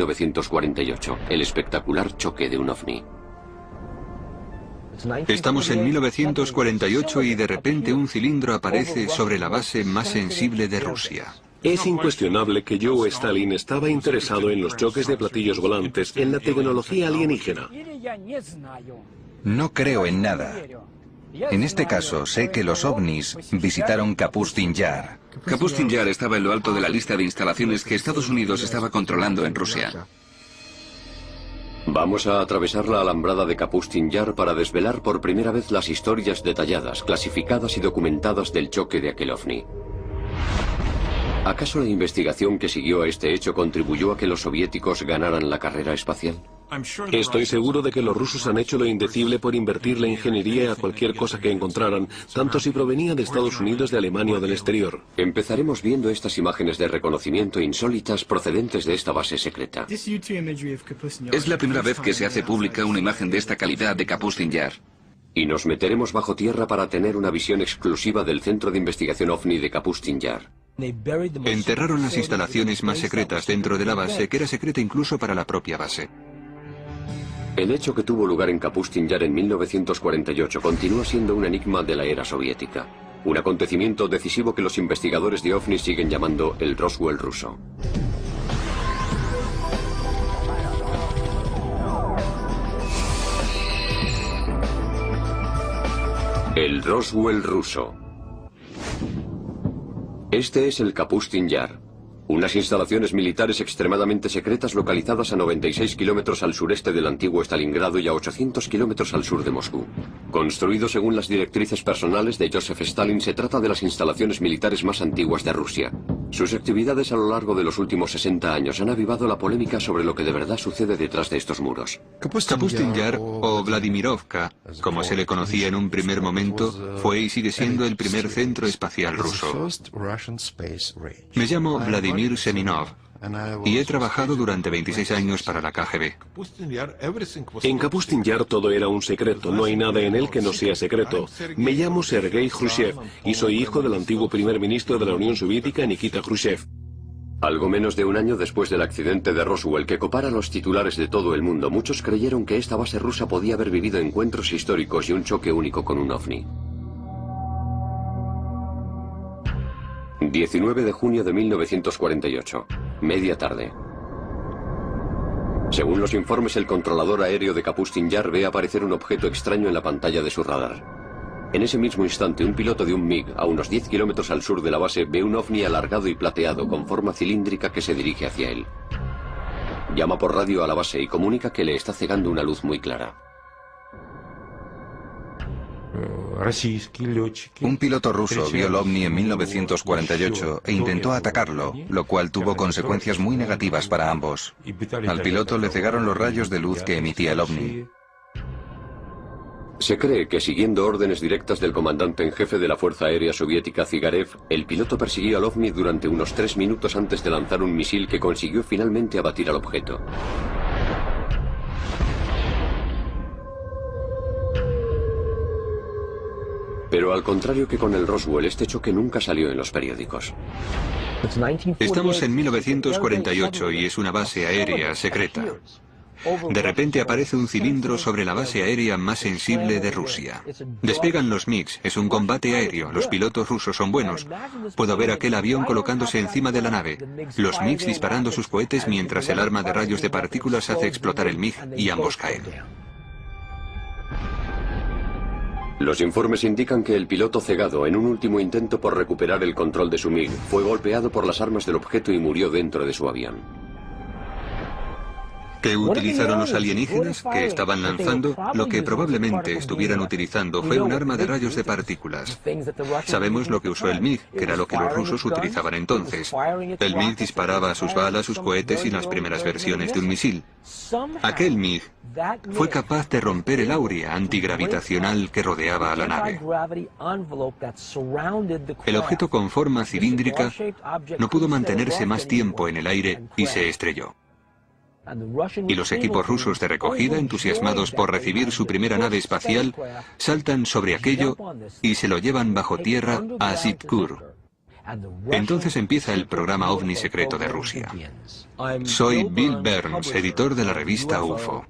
1948, el espectacular choque de un ovni. Estamos en 1948 y de repente un cilindro aparece sobre la base más sensible de Rusia. Es incuestionable que Joe Stalin estaba interesado en los choques de platillos volantes, en la tecnología alienígena. No creo en nada. En este caso, sé que los ovnis visitaron Kapustin Yar. Kapustin Yar estaba en lo alto de la lista de instalaciones que Estados Unidos estaba controlando en Rusia. Vamos a atravesar la alambrada de Kapustin Yar para desvelar por primera vez las historias detalladas, clasificadas y documentadas del choque de aquel ovni. ¿Acaso la investigación que siguió a este hecho contribuyó a que los soviéticos ganaran la carrera espacial? Estoy seguro de que los rusos han hecho lo indecible por invertir la ingeniería a cualquier cosa que encontraran, tanto si provenía de Estados Unidos, de Alemania o del exterior. Empezaremos viendo estas imágenes de reconocimiento insólitas procedentes de esta base secreta. Es la primera vez que se hace pública una imagen de esta calidad de Kapustin Yar. Y nos meteremos bajo tierra para tener una visión exclusiva del Centro de Investigación OVNI de Kapustin Yar. Enterraron las instalaciones más secretas dentro de la base, que era secreta incluso para la propia base. El hecho que tuvo lugar en Kapustin Yar en 1948 continúa siendo un enigma de la era soviética. Un acontecimiento decisivo que los investigadores de OVNI siguen llamando el Roswell ruso. El Roswell ruso. Este es el Kapustin Yar, unas instalaciones militares extremadamente secretas localizadas a 96 kilómetros al sureste del antiguo Stalingrado y a 800 kilómetros al sur de Moscú. Construido según las directrices personales de Joseph Stalin, se trata de las instalaciones militares más antiguas de Rusia. Sus actividades a lo largo de los últimos 60 años han avivado la polémica sobre lo que de verdad sucede detrás de estos muros. Kapustin Yar, o Vladimirovka, como se le conocía en un primer momento, fue y sigue siendo el primer centro espacial ruso. Me llamo Vladimir Seminov y he trabajado durante 26 años para la KGB. En Kapustin Yar todo era un secreto, no hay nada en él que no sea secreto. Me llamo Sergei Khrushchev y soy hijo del antiguo primer ministro de la Unión Soviética, Nikita Khrushchev. Algo menos de un año después del accidente de Roswell que copara los titulares de todo el mundo, muchos creyeron que esta base rusa podía haber vivido encuentros históricos y un choque único con un ovni. 19 de junio de 1948, media tarde. Según los informes, el controlador aéreo de Kapustin Yar ve aparecer un objeto extraño en la pantalla de su radar. En ese mismo instante, un piloto de un MiG, a unos 10 kilómetros al sur de la base, ve un ovni alargado y plateado con forma cilíndrica que se dirige hacia él. Llama por radio a la base y comunica que le está cegando una luz muy clara. Un piloto ruso vio el ovni en 1948 e intentó atacarlo, lo cual tuvo consecuencias muy negativas para ambos. Al piloto le cegaron los rayos de luz que emitía el ovni. Se cree que, siguiendo órdenes directas del comandante en jefe de la Fuerza Aérea Soviética, Zigarev, el piloto persiguió al ovni durante unos 3 minutos antes de lanzar un misil que consiguió finalmente abatir al objeto. Pero al contrario que con el Roswell, este choque nunca salió en los periódicos. Estamos en 1948 y es una base aérea secreta. De repente aparece un cilindro sobre la base aérea más sensible de Rusia. Despegan los MiGs, es un combate aéreo, los pilotos rusos son buenos. Puedo ver aquel avión colocándose encima de la nave, los MiGs disparando sus cohetes mientras el arma de rayos de partículas hace explotar el MiG y ambos caen. Los informes indican que el piloto cegado, en un último intento por recuperar el control de su MiG, fue golpeado por las armas del objeto y murió dentro de su avión. ¿Qué utilizaron los alienígenas que estaban lanzando? Lo que probablemente estuvieran utilizando fue un arma de rayos de partículas. Sabemos lo que usó el MiG, que era lo que los rusos utilizaban entonces. El MiG disparaba sus balas, sus cohetes y las primeras versiones de un misil. Aquel MiG fue capaz de romper el áurea antigravitacional que rodeaba a la nave. El objeto con forma cilíndrica no pudo mantenerse más tiempo en el aire y se estrelló. Y los equipos rusos de recogida, entusiasmados por recibir su primera nave espacial, saltan sobre aquello y se lo llevan bajo tierra a Zivkur. Entonces empieza el programa OVNI secreto de Rusia. Soy Bill Burns, editor de la revista UFO.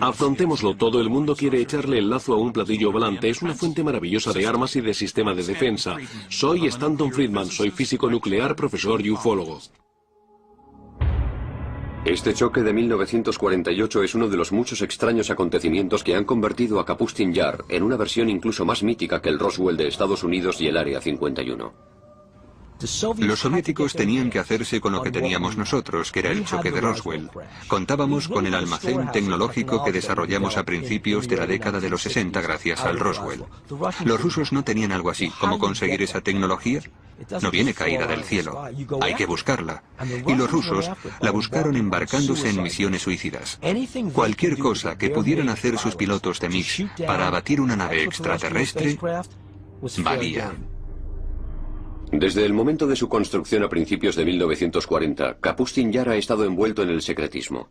Afrontémoslo, todo el mundo quiere echarle el lazo a un platillo volante. Es una fuente maravillosa de armas y de sistema de defensa. Soy Stanton Friedman, soy físico nuclear, profesor y ufólogo. Este choque de 1948 es uno de los muchos extraños acontecimientos que han convertido a Kapustin Yar en una versión incluso más mítica que el Roswell de Estados Unidos y el Área 51. Los soviéticos tenían que hacerse con lo que teníamos nosotros, que era el choque de Roswell. Contábamos con el almacén tecnológico que desarrollamos a principios de la década de los 60 gracias al Roswell. Los rusos no tenían algo así. ¿Cómo conseguir esa tecnología? No viene caída del cielo. Hay que buscarla. Y los rusos la buscaron embarcándose en misiones suicidas. Cualquier cosa que pudieran hacer sus pilotos de MiG para abatir una nave extraterrestre valía. Desde el momento de su construcción a principios de 1940, Kapustin Yar ha estado envuelto en el secretismo.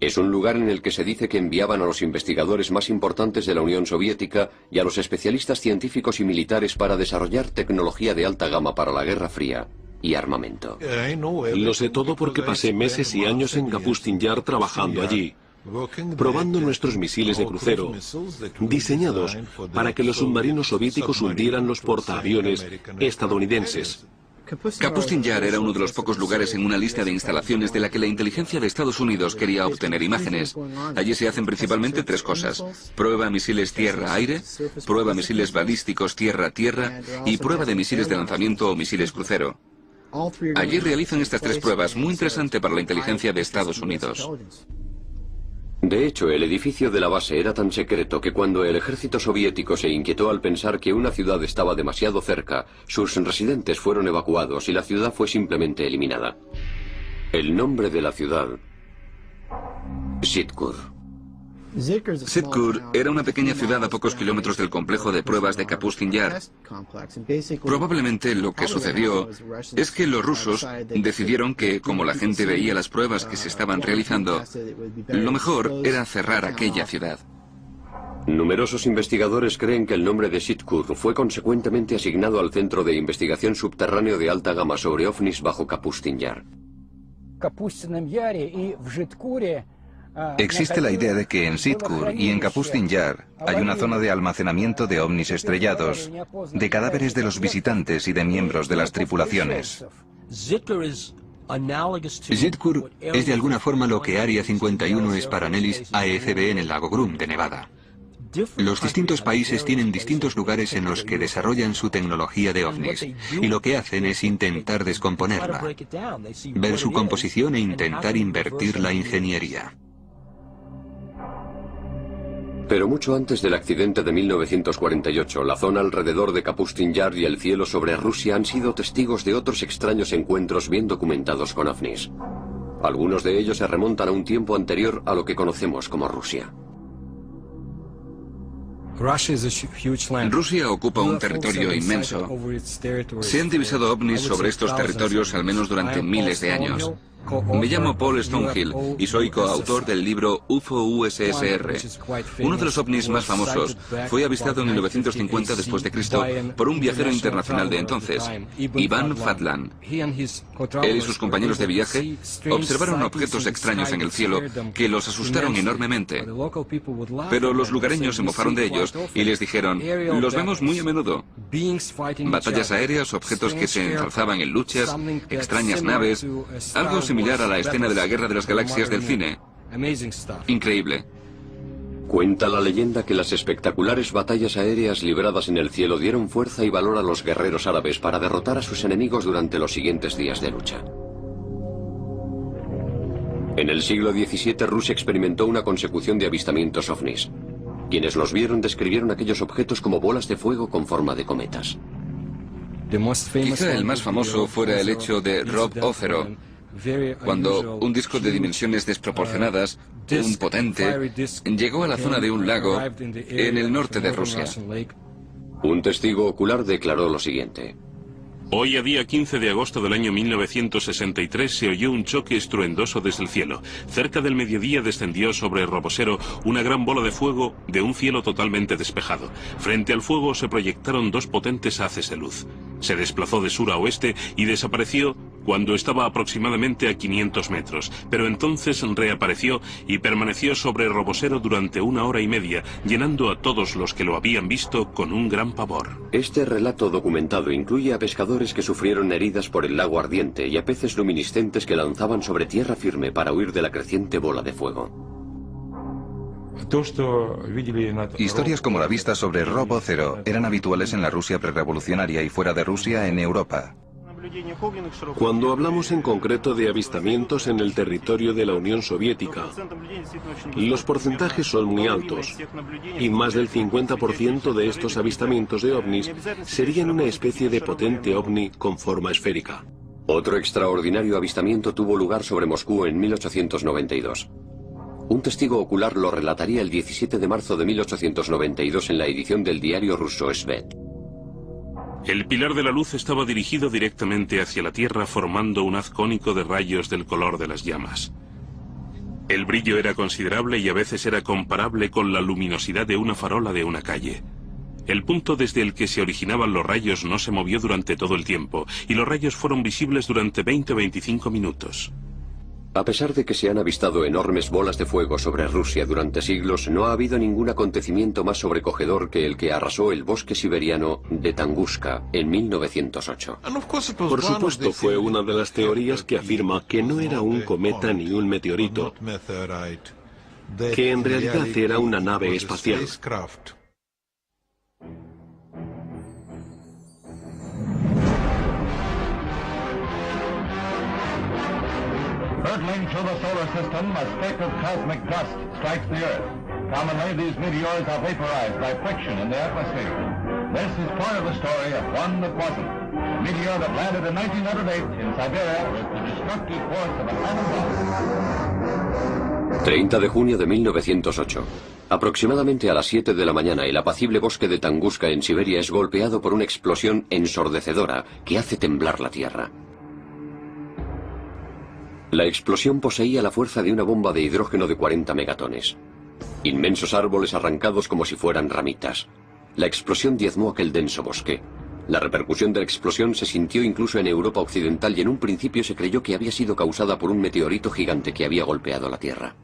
Es un lugar en el que se dice que enviaban a los investigadores más importantes de la Unión Soviética y a los especialistas científicos y militares para desarrollar tecnología de alta gama para la Guerra Fría y armamento. Lo sé todo porque pasé meses y años en Kapustin Yar trabajando allí, probando nuestros misiles de crucero, diseñados para que los submarinos soviéticos hundieran los portaaviones estadounidenses. Kapustin Yar era uno de los pocos lugares en una lista de instalaciones de la que la inteligencia de Estados Unidos quería obtener imágenes. Allí se hacen principalmente tres cosas: prueba misiles tierra-aire, prueba misiles balísticos tierra-tierra y prueba de misiles de lanzamiento o misiles crucero. Allí realizan estas tres pruebas, muy interesante para la inteligencia de Estados Unidos. De hecho, el edificio de la base era tan secreto que cuando el ejército soviético se inquietó al pensar que una ciudad estaba demasiado cerca, sus residentes fueron evacuados y la ciudad fue simplemente eliminada. El nombre de la ciudad: Sitkur. Sitkur era una pequeña ciudad a pocos kilómetros del complejo de pruebas de Kapustin Yar. Probablemente lo que sucedió es que los rusos decidieron que, como la gente veía las pruebas que se estaban realizando, lo mejor era cerrar aquella ciudad. Numerosos investigadores creen que el nombre de Sitkur fue consecuentemente asignado al Centro de Investigación Subterráneo de Alta Gama sobre OVNIs bajo Kapustin Yar. Existe la idea de que en Sitkur y en Kapustin Yar hay una zona de almacenamiento de ovnis estrellados, de cadáveres de los visitantes y de miembros de las tripulaciones. Sitkur es de alguna forma lo que Área 51 es para Nellis AFB en el lago Groom de Nevada. Los distintos países tienen distintos lugares en los que desarrollan su tecnología de ovnis, y lo que hacen es intentar descomponerla, ver su composición e intentar invertir la ingeniería. Pero mucho antes del accidente de 1948, la zona alrededor de Kapustin Yar y el cielo sobre Rusia han sido testigos de otros extraños encuentros bien documentados con ovnis. Algunos de ellos se remontan a un tiempo anterior a lo que conocemos como Rusia. Rusia ocupa un territorio inmenso. Se han divisado ovnis sobre estos territorios al menos durante miles de años. Me llamo Paul Stonehill y soy coautor del libro UFO USSR. Uno de los ovnis más famosos fue avistado en 1950 después de Cristo por un viajero internacional de entonces, Ivan Fadlan. Él y sus compañeros de viaje observaron objetos extraños en el cielo que los asustaron enormemente. Pero los lugareños se mofaron de ellos y les dijeron: los vemos muy a menudo. Batallas aéreas, objetos que se ensalzaban en luchas, extrañas naves, algo similar a la escena de la Guerra de las Galaxias del cine. Increíble. Cuenta la leyenda que las espectaculares batallas aéreas libradas en el cielo dieron fuerza y valor a los guerreros árabes para derrotar a sus enemigos durante los siguientes días de lucha. En el siglo XVII, Rusia experimentó una consecución de avistamientos ovnis. Quienes los vieron describieron aquellos objetos como bolas de fuego con forma de cometas. Quizá el más famoso fuera el hecho de Rob Othero, cuando un disco de dimensiones desproporcionadas, un potente, llegó a la zona de un lago en el norte de Rusia. Un testigo ocular declaró lo siguiente: Hoy, a día 15 de agosto del año 1963, se oyó un choque estruendoso desde el cielo. Cerca del mediodía descendió sobre Robosero una gran bola de fuego de un cielo totalmente despejado. Frente al fuego se proyectaron dos potentes haces de luz. Se desplazó de sur a oeste y desapareció cuando estaba aproximadamente a 500 metros, pero entonces reapareció y permaneció sobre Robosero durante 1 hora y media, llenando a todos los que lo habían visto con un gran pavor. Este relato documentado incluye a pescadores que sufrieron heridas por el lago ardiente y a peces luminiscentes que lanzaban sobre tierra firme para huir de la creciente bola de fuego. Historias como la vista sobre Robocero eran habituales en la Rusia prerrevolucionaria y fuera de Rusia en Europa. Cuando hablamos en concreto de avistamientos en el territorio de la Unión Soviética, los porcentajes son muy altos, y más del 50% de estos avistamientos de ovnis serían una especie de potente ovni con forma esférica. Otro extraordinario avistamiento tuvo lugar sobre Moscú en 1892. Un testigo ocular lo relataría el 17 de marzo de 1892 en la edición del diario ruso Svet. El pilar de la luz estaba dirigido directamente hacia la Tierra, formando un haz cónico de rayos del color de las llamas. El brillo era considerable y a veces era comparable con la luminosidad de una farola de una calle. El punto desde el que se originaban los rayos no se movió durante todo el tiempo, y los rayos fueron visibles durante 20 o 25 minutos. A pesar de que se han avistado enormes bolas de fuego sobre Rusia durante siglos, no ha habido ningún acontecimiento más sobrecogedor que el que arrasó el bosque siberiano de Tunguska en 1908. Por supuesto, fue una de las teorías que afirma que no era un cometa ni un meteorito, que en realidad era una nave espacial. Hurtling through the solar system, a speck of cosmic dust strikes the Earth. Commonly, these meteors are vaporized by friction in the atmosphere. This is part of the story of one that wasn't. A meteor that landed in 1908 in Siberia with the destructive force of an atom bomb. 30 de junio de 1908. Aproximadamente a las 7 de la mañana, el apacible bosque de Tunguska en Siberia es golpeado por una explosión ensordecedora que hace temblar la Tierra. La explosión poseía la fuerza de una bomba de hidrógeno de 40 megatones. Inmensos árboles arrancados como si fueran ramitas. La explosión diezmó aquel denso bosque. La repercusión de la explosión se sintió incluso en Europa Occidental y en un principio se creyó que había sido causada por un meteorito gigante que había golpeado la Tierra.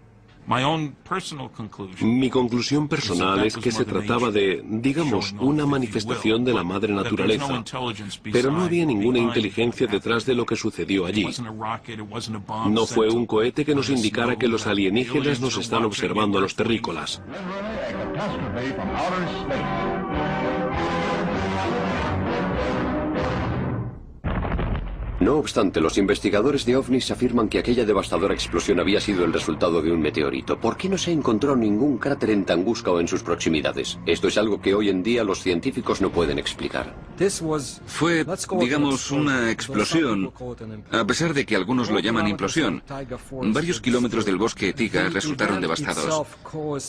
Mi conclusión personal es que se trataba de, digamos, una manifestación de la madre naturaleza, pero no había ninguna inteligencia detrás de lo que sucedió allí. No fue un cohete que nos indicara que los alienígenas nos están observando a los terrícolas. No obstante, los investigadores de ovnis afirman que aquella devastadora explosión había sido el resultado de un meteorito. ¿Por qué no se encontró ningún cráter en Tunguska o en sus proximidades? Esto es algo que hoy en día los científicos no pueden explicar. Fue, digamos, una explosión, a pesar de que algunos lo llaman implosión. Varios kilómetros del bosque Tiga resultaron devastados.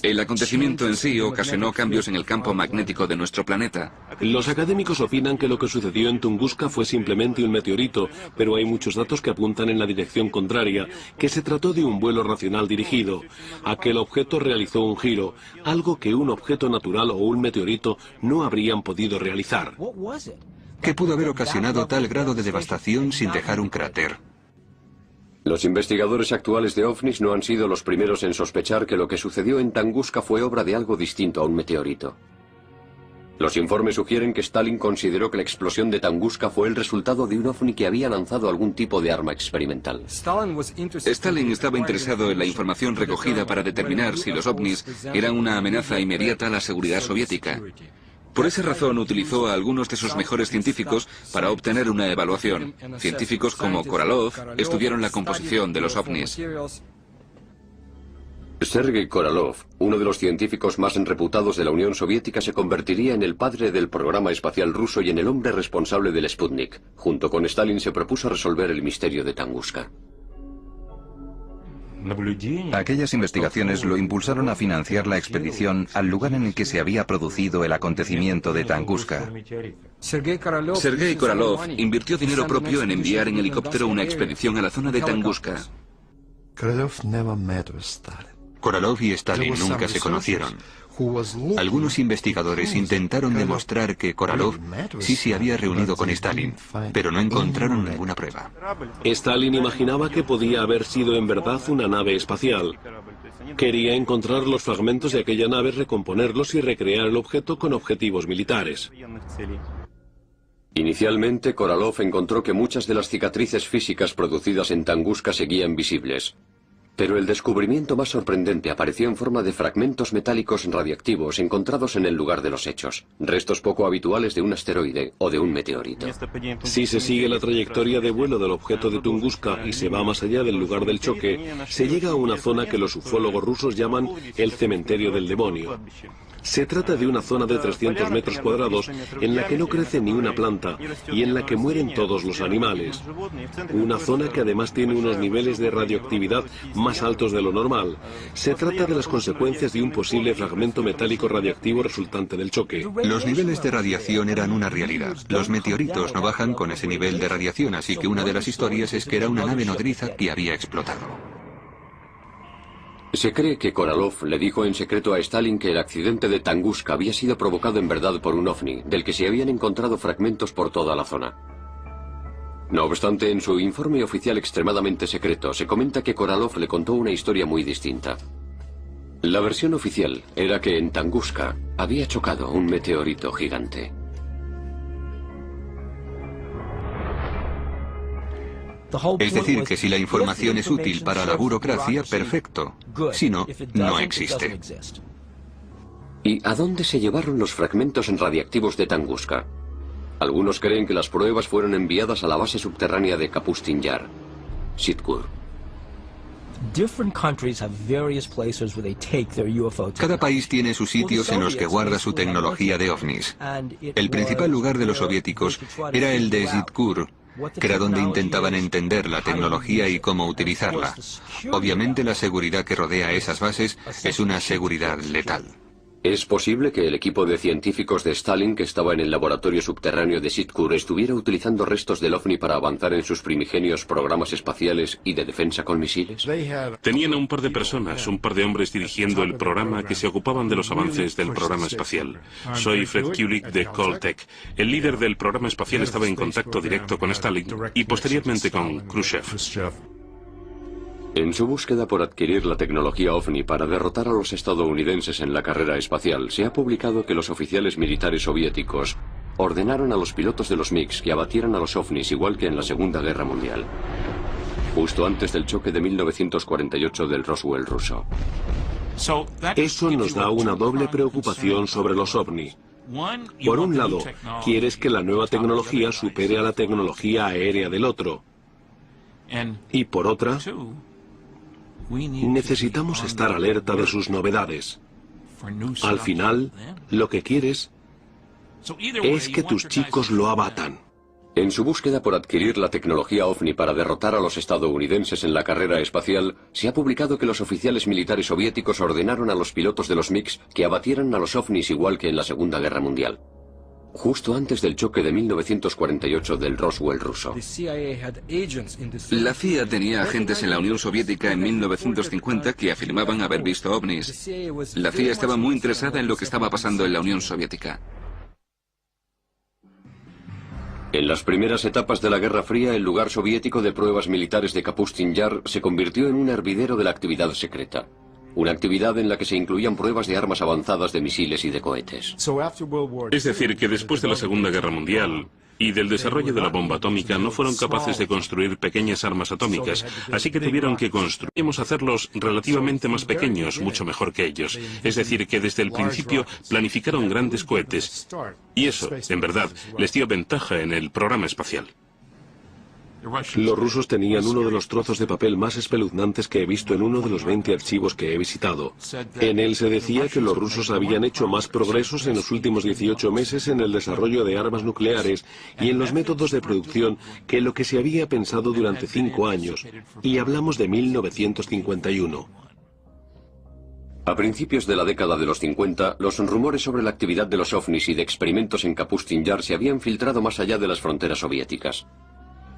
El acontecimiento en sí ocasionó cambios en el campo magnético de nuestro planeta. Los académicos opinan que lo que sucedió en Tunguska fue simplemente un meteorito, pero hay muchos datos que apuntan en la dirección contraria, que se trató de un vuelo racional dirigido. Aquel objeto realizó un giro, algo que un objeto natural o un meteorito no habrían podido realizar. ¿Qué pudo haber ocasionado tal grado de devastación sin dejar un cráter? Los investigadores actuales de ovnis no han sido los primeros en sospechar que lo que sucedió en Tunguska fue obra de algo distinto a un meteorito. Los informes sugieren que Stalin consideró que la explosión de Tunguska fue el resultado de un ovni que había lanzado algún tipo de arma experimental. Stalin estaba interesado en la información recogida para determinar si los ovnis eran una amenaza inmediata a la seguridad soviética. Por esa razón utilizó a algunos de sus mejores científicos para obtener una evaluación. Científicos como Korolev estudiaron la composición de los ovnis. Sergei Korolev, uno de los científicos más reputados de la Unión Soviética, se convertiría en el padre del programa espacial ruso y en el hombre responsable del Sputnik. Junto con Stalin se propuso resolver el misterio de Tunguska. Aquellas investigaciones lo impulsaron a financiar la expedición al lugar en el que se había producido el acontecimiento de Tunguska. Sergei Korolev invirtió dinero propio en enviar en helicóptero una expedición a la zona de Tunguska. Korolev y Stalin nunca se conocieron. Algunos investigadores intentaron demostrar que Korolev sí se había reunido con Stalin, pero no encontraron ninguna prueba. Stalin imaginaba que podía haber sido en verdad una nave espacial. Quería encontrar los fragmentos de aquella nave, recomponerlos y recrear el objeto con objetivos militares. Inicialmente, Korolev encontró que muchas de las cicatrices físicas producidas en Tunguska seguían visibles. Pero el descubrimiento más sorprendente apareció en forma de fragmentos metálicos radiactivos encontrados en el lugar de los hechos, restos poco habituales de un asteroide o de un meteorito. Si se sigue la trayectoria de vuelo del objeto de Tunguska y se va más allá del lugar del choque, se llega a una zona que los ufólogos rusos llaman el cementerio del demonio. Se trata de una zona de 300 metros cuadrados en la que no crece ni una planta y en la que mueren todos los animales. Una zona que además tiene unos niveles de radioactividad más altos de lo normal. Se trata de las consecuencias de un posible fragmento metálico radiactivo resultante del choque. Los niveles de radiación eran una realidad. Los meteoritos no bajan con ese nivel de radiación, así que una de las historias es que era una nave nodriza que había explotado. Se cree que Korolev le dijo en secreto a Stalin que el accidente de Tunguska había sido provocado en verdad por un ovni, del que se habían encontrado fragmentos por toda la zona. No obstante, en su informe oficial extremadamente secreto, se comenta que Korolev le contó una historia muy distinta. La versión oficial era que en Tunguska había chocado un meteorito gigante. Es decir, que si la información es útil para la burocracia, perfecto. Si no, no existe. ¿Y a dónde se llevaron los fragmentos radiactivos de Tunguska? Algunos creen que las pruebas fueron enviadas a la base subterránea de Kapustin Yar, Sitkur. Cada país tiene sus sitios en los que guarda su tecnología de ovnis. El principal lugar de los soviéticos era el de Sitkur, que era donde intentaban entender la tecnología y cómo utilizarla. Obviamente la seguridad que rodea esas bases es una seguridad letal. ¿Es posible que el equipo de científicos de Stalin que estaba en el laboratorio subterráneo de Sitkur estuviera utilizando restos del OVNI para avanzar en sus primigenios programas espaciales y de defensa con misiles? Tenían a un par de personas, un par de hombres dirigiendo el programa que se ocupaban de los avances del programa espacial. Soy Fred Kulik de Caltech. El líder del programa espacial estaba en contacto directo con Stalin y posteriormente con Khrushchev. En su búsqueda por adquirir la tecnología OVNI para derrotar a los estadounidenses en la carrera espacial, se ha publicado que los oficiales militares soviéticos ordenaron a los pilotos de los MiGs que abatieran a los OVNIs igual que en la Segunda Guerra Mundial, justo antes del choque de 1948 del Roswell ruso. Eso nos da una doble preocupación sobre los OVNI. Por un lado, quieres que la nueva tecnología supere a la tecnología aérea del otro. Y por otra, necesitamos estar alerta de sus novedades. Al final, lo que quieres es que tus chicos lo abatan. En su búsqueda por adquirir la tecnología OVNI para derrotar a los estadounidenses en la carrera espacial, se ha publicado que los oficiales militares soviéticos ordenaron a los pilotos de los MiGs que abatieran a los OVNIs igual que en la Segunda Guerra Mundial, justo antes del choque de 1948 del Roswell ruso. La CIA tenía agentes en la Unión Soviética en 1950 que afirmaban haber visto ovnis. La CIA estaba muy interesada en lo que estaba pasando en la Unión Soviética. En las primeras etapas de la Guerra Fría, el lugar soviético de pruebas militares de Kapustin Yar se convirtió en un hervidero de la actividad secreta. Una actividad en la que se incluían pruebas de armas avanzadas de misiles y de cohetes. Es decir, que después de la Segunda Guerra Mundial y del desarrollo de la bomba atómica no fueron capaces de construir pequeñas armas atómicas, así que tuvieron que hacerlos relativamente más pequeños, mucho mejor que ellos. Es decir, que desde el principio planificaron grandes cohetes, y eso, en verdad, les dio ventaja en el programa espacial. Los rusos tenían uno de los trozos de papel más espeluznantes que he visto en uno de los 20 archivos que he visitado. En él se decía que los rusos habían hecho más progresos en los últimos 18 meses en el desarrollo de armas nucleares y en los métodos de producción que lo que se había pensado durante 5 años, y hablamos de 1951. A principios de la década de los 50, los rumores sobre la actividad de los ovnis y de experimentos en Kapustin Yar se habían filtrado más allá de las fronteras soviéticas.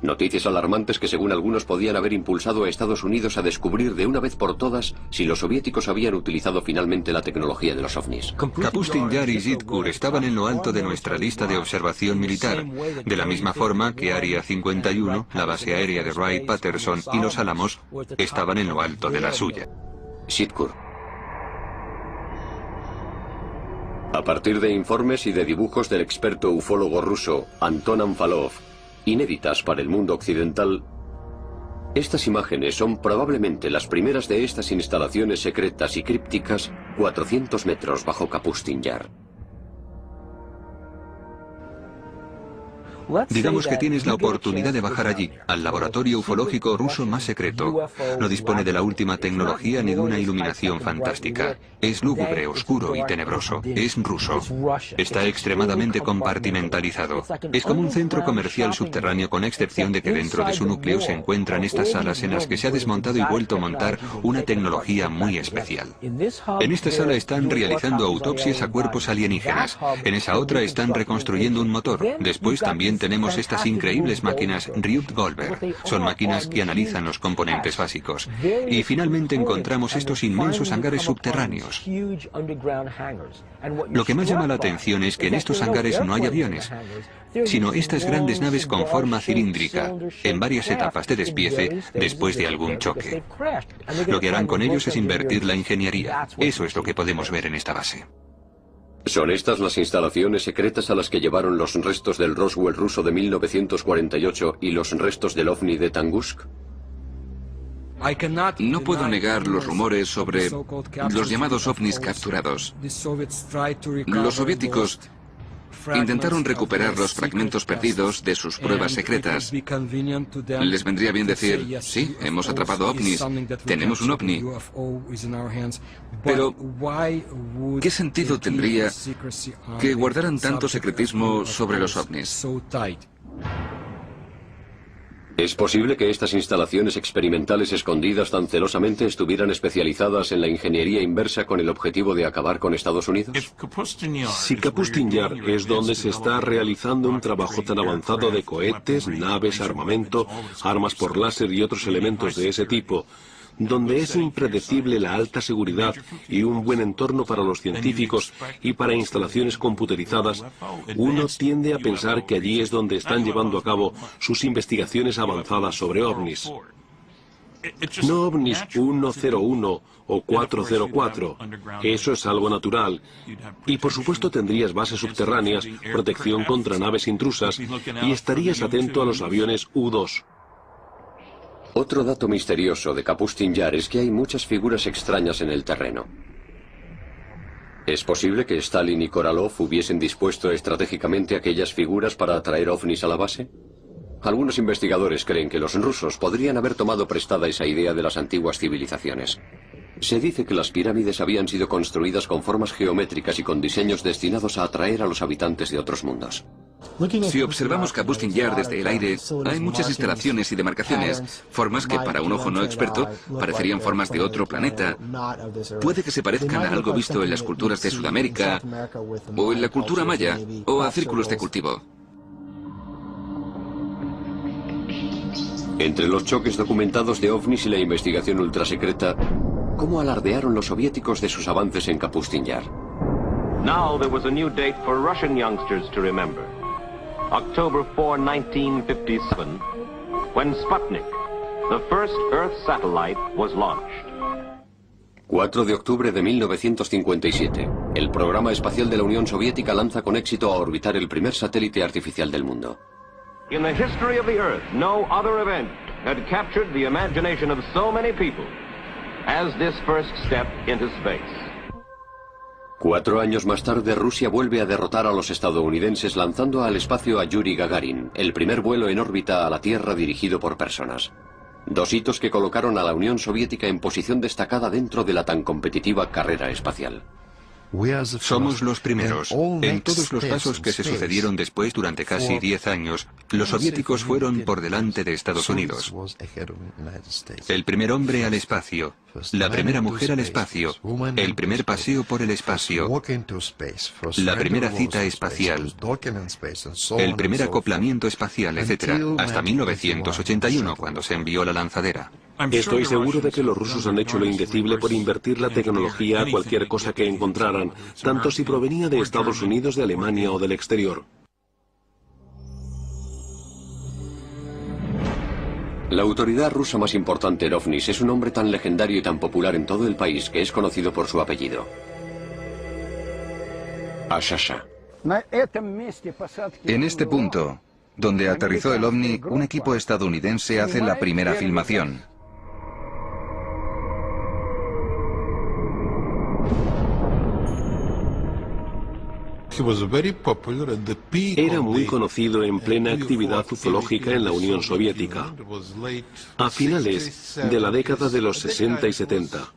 Noticias alarmantes que según algunos podían haber impulsado a Estados Unidos a descubrir de una vez por todas si los soviéticos habían utilizado finalmente la tecnología de los ovnis. Kapustin Yar y Zitkur estaban en lo alto de nuestra lista de observación militar, de la misma forma que Área 51, la base aérea de Wright-Patterson y Los Álamos estaban en lo alto de la suya. Zitkur. A partir de informes y de dibujos del experto ufólogo ruso Anton Anfalov, inéditas para el mundo occidental, estas imágenes son probablemente las primeras de estas instalaciones secretas y crípticas 400 metros bajo Kapustin Yar. Digamos que tienes la oportunidad de bajar allí, al laboratorio ufológico ruso más secreto. No dispone de la última tecnología ni de una iluminación fantástica. Es lúgubre, oscuro y tenebroso. Es ruso. Está extremadamente compartimentalizado. Es como un centro comercial subterráneo, con excepción de que dentro de su núcleo se encuentran estas salas en las que se ha desmontado y vuelto a montar una tecnología muy especial. En esta sala están realizando autopsias a cuerpos alienígenas. En esa otra están reconstruyendo un motor. Después también tenemos estas increíbles máquinas Ryuk-Goldberg. Son máquinas que analizan los componentes básicos. Y finalmente encontramos estos inmensos hangares subterráneos. Lo que más llama la atención es que en estos hangares no hay aviones, sino estas grandes naves con forma cilíndrica, en varias etapas de despiece después de algún choque. Lo que harán con ellos es invertir la ingeniería. Eso es lo que podemos ver en esta base. ¿Son estas las instalaciones secretas a las que llevaron los restos del Roswell ruso de 1948 y los restos del ovni de Tungusk? No puedo negar los rumores sobre los llamados ovnis capturados. Los soviéticos intentaron recuperar los fragmentos perdidos de sus pruebas secretas. Les vendría bien decir, sí, hemos atrapado ovnis, tenemos un ovni. Pero, ¿qué sentido tendría que guardaran tanto secretismo sobre los ovnis? ¿Es posible que estas instalaciones experimentales escondidas tan celosamente estuvieran especializadas en la ingeniería inversa con el objetivo de acabar con Estados Unidos? Si Kapustin Yar es donde se está realizando un trabajo tan avanzado de cohetes, naves, armamento, armas por láser y otros elementos de ese tipo, donde es impredecible la alta seguridad y un buen entorno para los científicos y para instalaciones computerizadas, uno tiende a pensar que allí es donde están llevando a cabo sus investigaciones avanzadas sobre ovnis. No ovnis 101 o 404, eso es algo natural. Y por supuesto tendrías bases subterráneas, protección contra naves intrusas y estarías atento a los aviones U-2. Otro dato misterioso de Kapustin Yar es que hay muchas figuras extrañas en el terreno. ¿Es posible que Stalin y Korolev hubiesen dispuesto estratégicamente aquellas figuras para atraer ovnis a la base? Algunos investigadores creen que los rusos podrían haber tomado prestada esa idea de las antiguas civilizaciones. Se dice que las pirámides habían sido construidas con formas geométricas y con diseños destinados a atraer a los habitantes de otros mundos. Si observamos Kapustin Yar desde el aire, hay muchas instalaciones y demarcaciones, formas que para un ojo no experto parecerían formas de otro planeta. Puede que se parezcan a algo visto en las culturas de Sudamérica, o en la cultura maya, o a círculos de cultivo. Entre los choques documentados de ovnis y la investigación ultrasecreta, ¿cómo alardearon los soviéticos de sus avances en Kapustin Yar? Now there was a new date for Russian youngsters to remember. October 4, 1957, when Sputnik, the first Earth satellite, was launched. 4 de octubre de 1957. El programa espacial de la Unión Soviética lanza con éxito a orbitar el primer satélite artificial del mundo. In the history of the Earth, no other event had captured the imagination of so many people as this first step into space. 4 años más tarde, Rusia vuelve a derrotar a los estadounidenses lanzando al espacio a Yuri Gagarin, el primer vuelo en órbita a la Tierra dirigido por personas. 2 hitos que colocaron a la Unión Soviética en posición destacada dentro de la tan competitiva carrera espacial. Somos los primeros. En todos los pasos que se sucedieron después durante casi 10 años, los soviéticos fueron por delante de Estados Unidos. El primer hombre al espacio, la primera mujer al espacio, el primer paseo por el espacio, la primera cita espacial, el primer acoplamiento espacial, etc., hasta 1981, cuando se envió la lanzadera. Estoy seguro de que los rusos han hecho lo indecible por invertir la tecnología a cualquier cosa que encontraran, tanto si provenía de Estados Unidos, de Alemania o del exterior. La autoridad rusa más importante en ovnis es un hombre tan legendario y tan popular en todo el país que es conocido por su apellido: Ashasha. En este punto, donde aterrizó el ovni, un equipo estadounidense hace la primera filmación. Era muy conocido en plena actividad ufológica en la Unión Soviética, a finales de la década de los 60 y 70.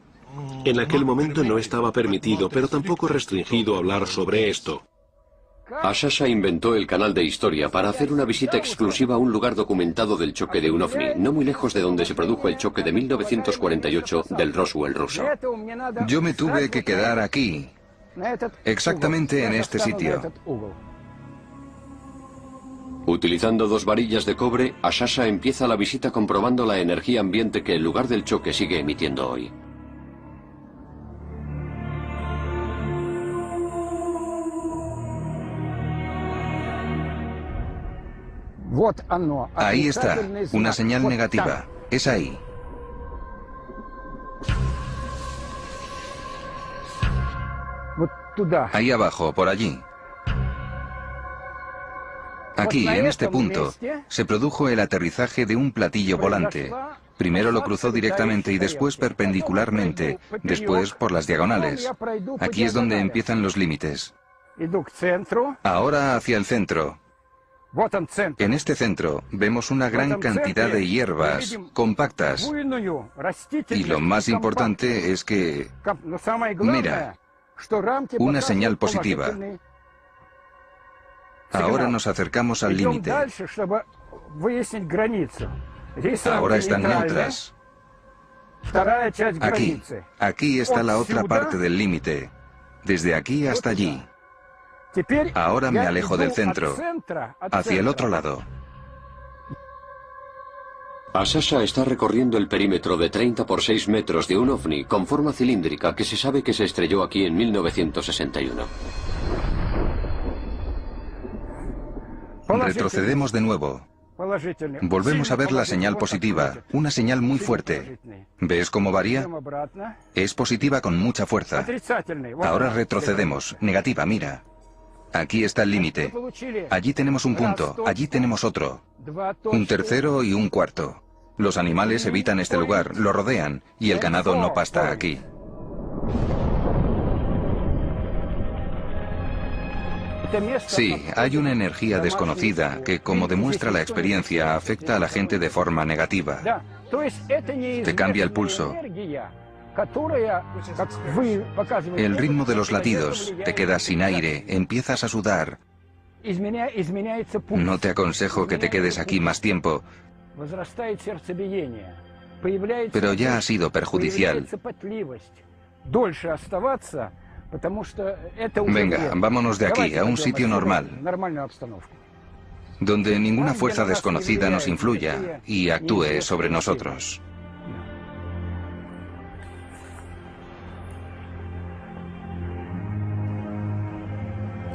En aquel momento no estaba permitido, pero tampoco restringido hablar sobre esto. Ashasha inventó el canal de historia para hacer una visita exclusiva a un lugar documentado del choque de un ovni, no muy lejos de donde se produjo el choque de 1948 del Roswell ruso. Yo me tuve que quedar aquí, exactamente en este sitio. Utilizando 2 varillas de cobre, Ashasha empieza la visita comprobando la energía ambiente que el lugar del choque sigue emitiendo hoy. Ahí está, una señal negativa. Es ahí. Ahí abajo, por allí. Aquí, en este punto, se produjo el aterrizaje de un platillo volante. Primero lo cruzó directamente y después perpendicularmente, después por las diagonales. Aquí es donde empiezan los límites. Ahora hacia el centro. En este centro vemos una gran cantidad de hierbas compactas. Y lo más importante es que... Mira, una señal positiva. Ahora nos acercamos al límite. Ahora están neutras. Aquí está la otra parte del límite. Desde aquí hasta allí. Ahora me alejo del centro, hacia el otro lado. Ashasha está recorriendo el perímetro de 30 por 6 metros de un ovni con forma cilíndrica que se sabe que se estrelló aquí en 1961. Retrocedemos de nuevo. Volvemos a ver la señal positiva, una señal muy fuerte. ¿Ves cómo varía? Es positiva con mucha fuerza. Ahora retrocedemos, negativa, mira. Aquí está el límite. Allí tenemos un punto, allí tenemos otro. Un tercero y un cuarto. Los animales evitan este lugar, lo rodean, y el ganado no pasta aquí. Sí, hay una energía desconocida que, como demuestra la experiencia, afecta a la gente de forma negativa. Te cambia el pulso. El ritmo de los latidos, te quedas sin aire, empiezas a sudar. No te aconsejo que te quedes aquí más tiempo, pero ya ha sido perjudicial. Venga, vámonos de aquí, a un sitio normal, donde ninguna fuerza desconocida nos influya y actúe sobre nosotros.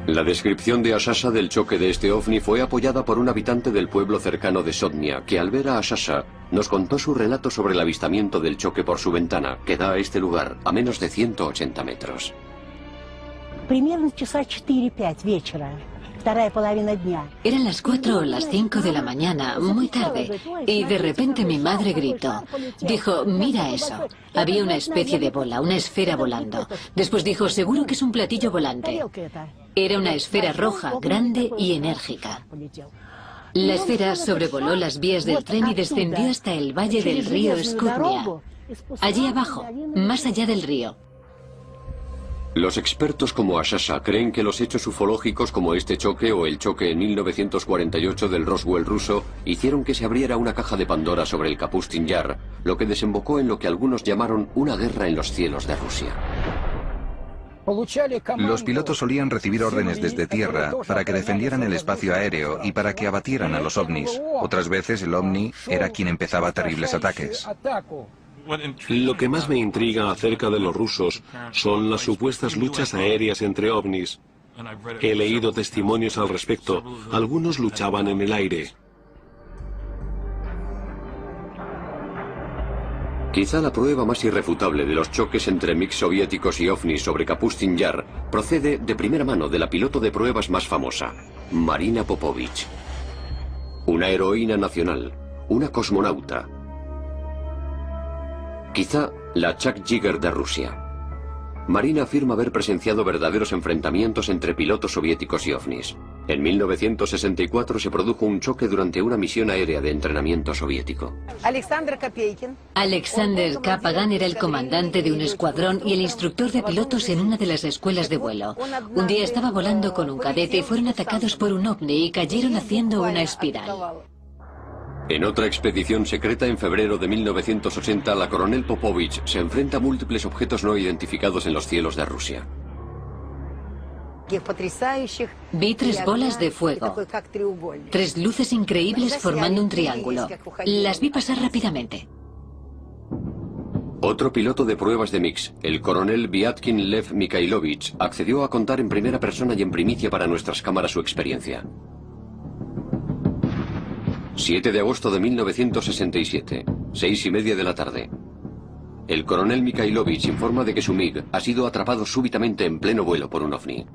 La descripción de Ashasha del choque de este ovni fue apoyada por un habitante del pueblo cercano de Sotnia, que al ver a Ashasha nos contó su relato sobre el avistamiento del choque por su ventana, que da a este lugar a menos de 180 metros. Eran las 4 o las 5 de la mañana, muy tarde, y de repente mi madre gritó. Dijo, mira eso. Había una especie de bola, una esfera volando. Después dijo, seguro que es un platillo volante. Era una esfera roja, grande y enérgica. La esfera sobrevoló las vías del tren y descendió hasta el valle del río Skutnia. Allí abajo, más allá del río. Los expertos como Ashasha creen que los hechos ufológicos como este choque o el choque en 1948 del Roswell ruso hicieron que se abriera una caja de Pandora sobre el Kapustin Yar, lo que desembocó en lo que algunos llamaron una guerra en los cielos de Rusia. Los pilotos solían recibir órdenes desde tierra para que defendieran el espacio aéreo y para que abatieran a los ovnis. Otras veces el ovni era quien empezaba terribles ataques. Lo que más me intriga acerca de los rusos son las supuestas luchas aéreas entre ovnis. He leído testimonios al respecto. Algunos luchaban en el aire. Quizá la prueba más irrefutable de los choques entre MiG soviéticos y ovnis sobre Kapustin Yar procede de primera mano de la piloto de pruebas más famosa, Marina Popovich. Una heroína nacional, una cosmonauta. Quizá la Chuck Yeager de Rusia. Marina afirma haber presenciado verdaderos enfrentamientos entre pilotos soviéticos y ovnis. En 1964 se produjo un choque durante una misión aérea de entrenamiento soviético. Alexander Kapagan era el comandante de un escuadrón y el instructor de pilotos en una de las escuelas de vuelo. Un día estaba volando con un cadete y fueron atacados por un ovni y cayeron haciendo una espiral. En otra expedición secreta en febrero de 1980, la coronel Popovich se enfrenta a múltiples objetos no identificados en los cielos de Rusia. Vi 3 bolas de fuego, 3 luces increíbles formando un triángulo. Las vi pasar rápidamente. Otro piloto de pruebas de MiGs, el coronel Vyatkin Lev Mikhailovich, accedió a contar en primera persona y en primicia para nuestras cámaras su experiencia. 7 de agosto de 1967, 6:30 de la tarde. El coronel Mikhailovich informa de que su MiG ha sido atrapado súbitamente en pleno vuelo por un ovni.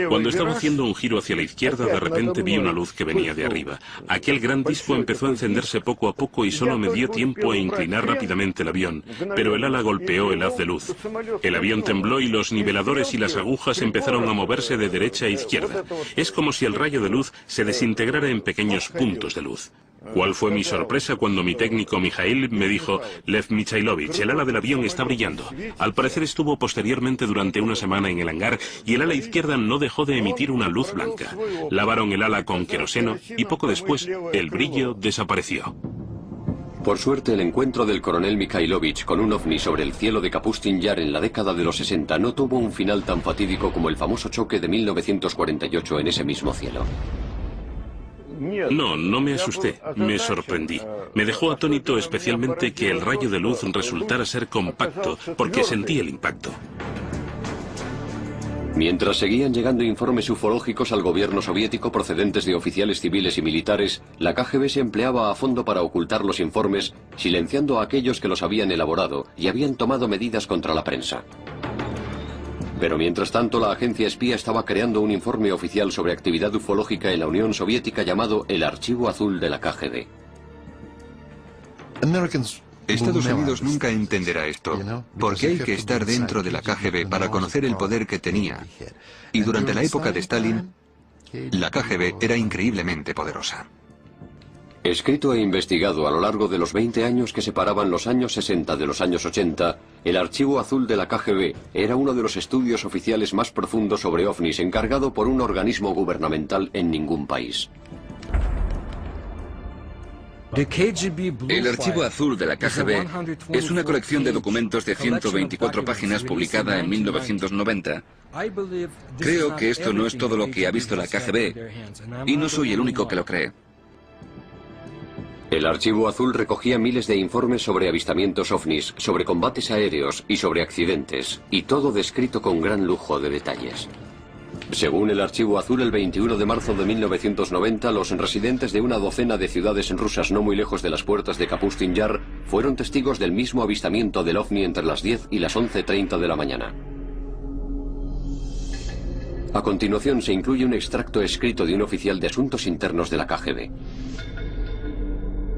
Cuando estaba haciendo un giro hacia la izquierda, de repente vi una luz que venía de arriba. Aquel gran disco empezó a encenderse poco a poco y solo me dio tiempo a inclinar rápidamente el avión, pero el ala golpeó el haz de luz. El avión tembló y los niveladores y las agujas empezaron a moverse de derecha a izquierda. Es como si el rayo de luz se desintegrara en pequeños puntos de luz. ¿Cuál fue mi sorpresa cuando mi técnico Mikhail me dijo, Lev Mikhailovich, el ala del avión está brillando? Al parecer estuvo posteriormente durante una semana en el hangar y el ala izquierda no dejó de emitir una luz blanca. Lavaron el ala con queroseno y poco después el brillo desapareció. Por suerte, el encuentro del coronel Mikhailovich con un ovni sobre el cielo de Kapustin Yar en la década de los 60 no tuvo un final tan fatídico como el famoso choque de 1948 en ese mismo cielo. No me asusté, me sorprendí. Me dejó atónito especialmente que el rayo de luz resultara ser compacto, porque sentí el impacto. Mientras seguían llegando informes ufológicos al gobierno soviético procedentes de oficiales civiles y militares, la KGB se empleaba a fondo para ocultar los informes, silenciando a aquellos que los habían elaborado y habían tomado medidas contra la prensa. Pero mientras tanto, la agencia espía estaba creando un informe oficial sobre actividad ufológica en la Unión Soviética llamado el Archivo Azul de la KGB. Estados Unidos nunca entenderá esto, porque hay que estar dentro de la KGB para conocer el poder que tenía. Y durante la época de Stalin, la KGB era increíblemente poderosa. Escrito e investigado a lo largo de los 20 años que separaban los años 60 de los años 80, el Archivo Azul de la KGB era uno de los estudios oficiales más profundos sobre ovnis encargado por un organismo gubernamental en ningún país. El Archivo Azul de la KGB es una colección de documentos de 124 páginas publicada en 1990. Creo que esto no es todo lo que ha visto la KGB, y no soy el único que lo cree. El Archivo Azul recogía miles de informes sobre avistamientos ovnis, sobre combates aéreos y sobre accidentes, y todo descrito con gran lujo de detalles. Según el Archivo Azul, el 21 de marzo de 1990, los residentes de una docena de ciudades rusas no muy lejos de las puertas de Kapustin Yar fueron testigos del mismo avistamiento del ovni entre las 10 y las 11:30 de la mañana. A continuación se incluye un extracto escrito de un oficial de asuntos internos de la KGB.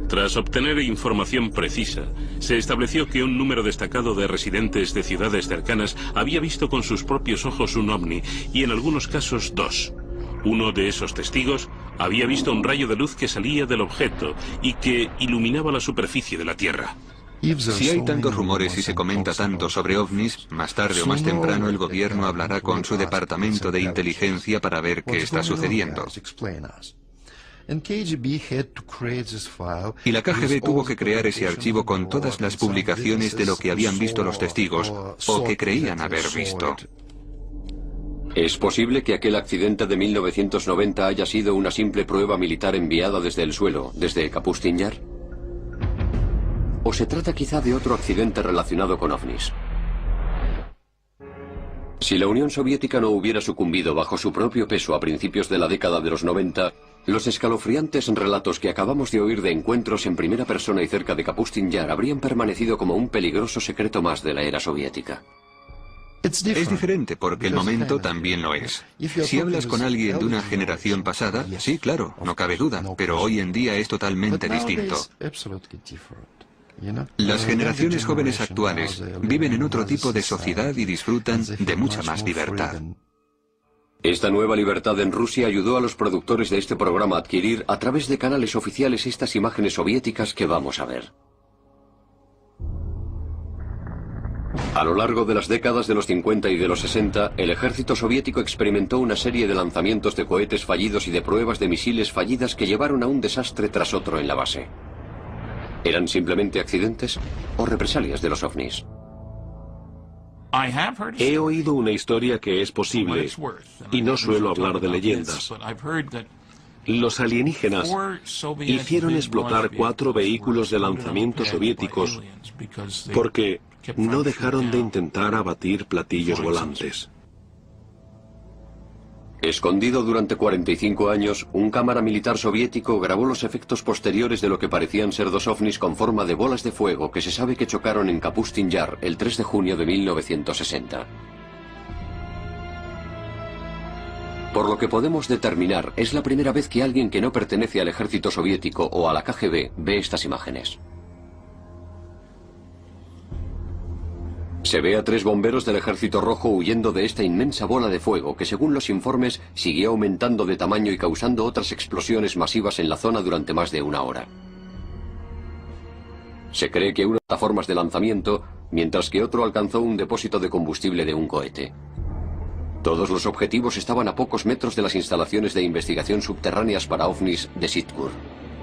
Tras obtener información precisa, se estableció que un número destacado de residentes de ciudades cercanas había visto con sus propios ojos un ovni, y en algunos casos dos. Uno de esos testigos había visto un rayo de luz que salía del objeto y que iluminaba la superficie de la Tierra. Si hay tantos rumores y se comenta tanto sobre ovnis, más tarde o más temprano el gobierno hablará con su departamento de inteligencia para ver qué está sucediendo. Y la KGB tuvo que crear ese archivo con todas las publicaciones de lo que habían visto los testigos, o que creían haber visto. ¿Es posible que aquel accidente de 1990 haya sido una simple prueba militar enviada desde el suelo, desde Kapustin Yar? ¿O se trata quizá de otro accidente relacionado con ovnis? Si la Unión Soviética no hubiera sucumbido bajo su propio peso a principios de la década de los 90, los escalofriantes relatos que acabamos de oír de encuentros en primera persona y cerca de Kapustin Yar habrían permanecido como un peligroso secreto más de la era soviética. Es diferente porque el momento también lo es. Si hablas con alguien de una generación pasada, sí, claro, no cabe duda, pero hoy en día es totalmente distinto. Las generaciones jóvenes actuales viven en otro tipo de sociedad y disfrutan de mucha más libertad. Esta nueva libertad en Rusia ayudó a los productores de este programa a adquirir a través de canales oficiales estas imágenes soviéticas que vamos a ver. A lo largo de las décadas de los 50 y de los 60, el ejército soviético experimentó una serie de lanzamientos de cohetes fallidos y de pruebas de misiles fallidas que llevaron a un desastre tras otro en la base. ¿Eran simplemente accidentes o represalias de los ovnis? He oído una historia que es posible, y no suelo hablar de leyendas. Los alienígenas hicieron explotar 4 vehículos de lanzamiento soviéticos porque no dejaron de intentar abatir platillos volantes. Escondido durante 45 años, un cámara militar soviético grabó los efectos posteriores de lo que parecían ser 2 ovnis con forma de bolas de fuego que se sabe que chocaron en Kapustin Yar el 3 de junio de 1960. Por lo que podemos determinar, es la primera vez que alguien que no pertenece al ejército soviético o a la KGB ve estas imágenes. Se ve a 3 bomberos del Ejército Rojo huyendo de esta inmensa bola de fuego que, según los informes, siguió aumentando de tamaño y causando otras explosiones masivas en la zona durante más de 1 hora. Se cree que una plataformas de lanzamiento, mientras que otro alcanzó un depósito de combustible de un cohete. Todos los objetivos estaban a pocos metros de las instalaciones de investigación subterráneas para ovnis de Sitkur.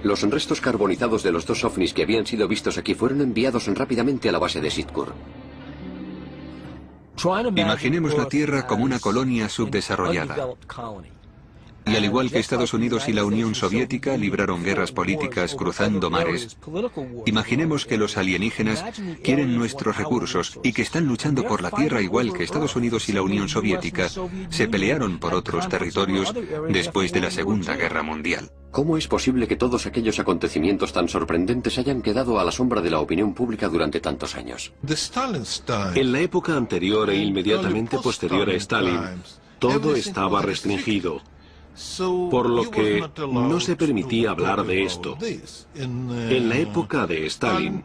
Los restos carbonizados de los 2 ovnis que habían sido vistos aquí fueron enviados rápidamente a la base de Sitkur. Imaginemos la Tierra como una colonia subdesarrollada. Y al igual que Estados Unidos y la Unión Soviética libraron guerras políticas cruzando mares, imaginemos que los alienígenas quieren nuestros recursos y que están luchando por la Tierra igual que Estados Unidos y la Unión Soviética se pelearon por otros territorios después de la Segunda Guerra Mundial. ¿Cómo es posible que todos aquellos acontecimientos tan sorprendentes hayan quedado a la sombra de la opinión pública durante tantos años? En la época anterior e inmediatamente posterior a Stalin, todo estaba restringido, por lo que no se permitía hablar de esto. En la época de Stalin,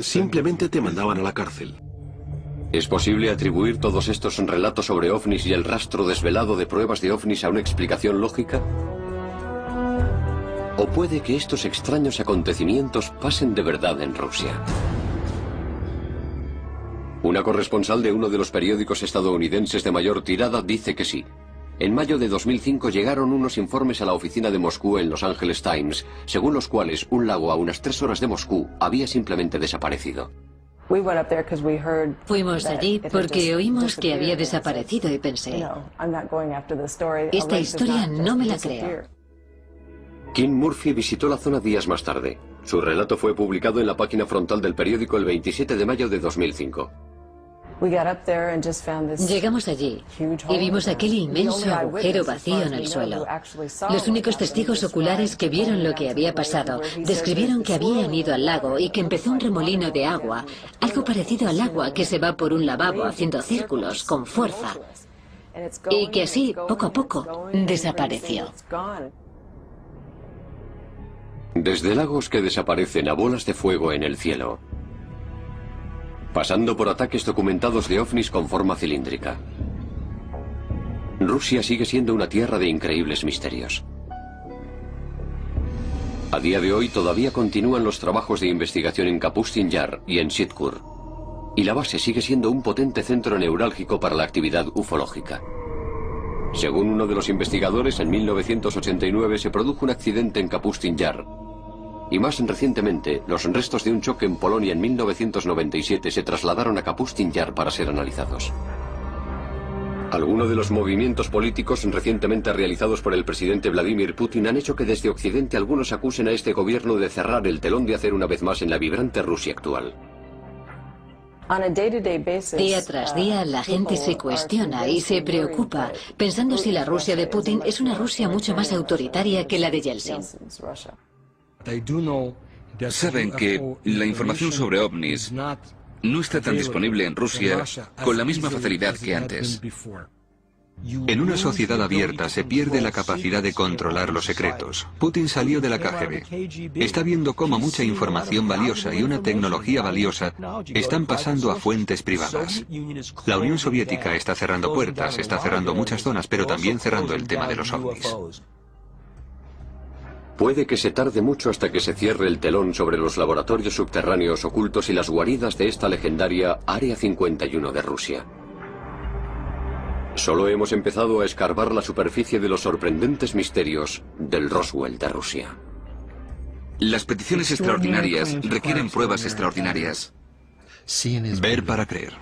simplemente te mandaban a la cárcel. ¿Es posible atribuir todos estos relatos sobre ovnis y el rastro desvelado de pruebas de ovnis a una explicación lógica? ¿O puede que estos extraños acontecimientos pasen de verdad en Rusia? Una corresponsal de uno de los periódicos estadounidenses de mayor tirada dice que sí. En mayo de 2005 llegaron unos informes a la oficina de Moscú en Los Angeles Times, según los cuales un lago a unas 3 horas de Moscú había simplemente desaparecido. Fuimos allí porque oímos que había desaparecido y pensé, esta historia no me la creo. Kim Murphy visitó la zona días más tarde. Su relato fue publicado en la página frontal del periódico el 27 de mayo de 2005. Llegamos allí y vimos aquel inmenso agujero vacío en el suelo. Los únicos testigos oculares que vieron lo que había pasado describieron que habían ido al lago y que empezó un remolino de agua, algo parecido al agua que se va por un lavabo haciendo círculos con fuerza. y que así, poco a poco, desapareció. Desde lagos que desaparecen a bolas de fuego en el cielo, pasando por ataques documentados de ovnis con forma cilíndrica, Rusia sigue siendo una tierra de increíbles misterios. A día de hoy todavía continúan los trabajos de investigación en Kapustin Yar y en Sitkur, y la base sigue siendo un potente centro neurálgico para la actividad ufológica. Según uno de los investigadores, en 1989 se produjo un accidente en Kapustin Yar, y más recientemente, los restos de un choque en Polonia en 1997 se trasladaron a Kapustin Yar para ser analizados. Algunos de los movimientos políticos recientemente realizados por el presidente Vladimir Putin han hecho que desde Occidente algunos acusen a este gobierno de cerrar el telón de acero una vez más en la vibrante Rusia actual. Día tras día la gente se cuestiona y se preocupa, pensando si la Rusia de Putin es una Rusia mucho más autoritaria que la de Yeltsin. Saben que la información sobre ovnis no está tan disponible en Rusia con la misma facilidad que antes. En una sociedad abierta se pierde la capacidad de controlar los secretos. Putin salió de la KGB. Está viendo cómo mucha información valiosa y una tecnología valiosa están pasando a fuentes privadas. La Unión Soviética está cerrando puertas, está cerrando muchas zonas, pero también cerrando el tema de los ovnis. Puede que se tarde mucho hasta que se cierre el telón sobre los laboratorios subterráneos ocultos y las guaridas de esta legendaria Área 51 de Rusia. Solo hemos empezado a escarbar la superficie de los sorprendentes misterios del Roswell de Rusia. Las peticiones extraordinarias requieren pruebas extraordinarias. Ver para creer.